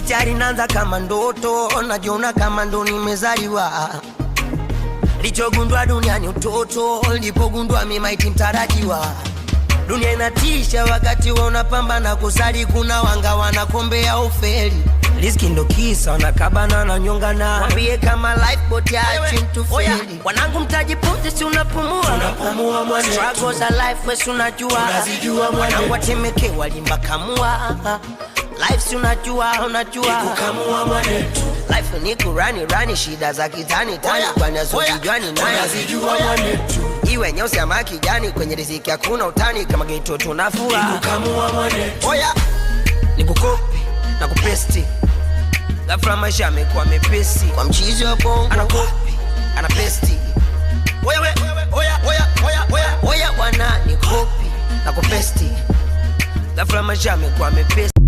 tayari naanza kama ndoto, najiona kama ndo nimezaliwa. Lichogundua duniani utoto, lipogundua mimi maiti mtarajiwa. Dunia inatisha wakati wa unapambana kusali, kuna wanga wanakombea ufeli. Riziki ndo kisa wanakabana na nyongana, wambie kama lifeboat ya chintu feli. Wanangu mtajipunzi si unapumua, tunapumua mwane. Struggles za life wesi unajua, unazijua mwane. Wanangu watemeke walimbakamua, life si unajua, unajua nikukamua mwane tu. Life ni kurani shida za kitani tani, kwa nazo kijwani na unazijua mwane tu. Iwe nyeusi ama kijani, kwenye riziki hakuna utani, kama geto tunafua nikukamua mwane tu. Oya nikukopi na kupesti, ghafla maisha yamekuwa mepesi. Kwa mchizi wa bongo anakopi, anapesti. Oya bwana nikopi na kupesti, ghafla maisha yamekuwa mepesi.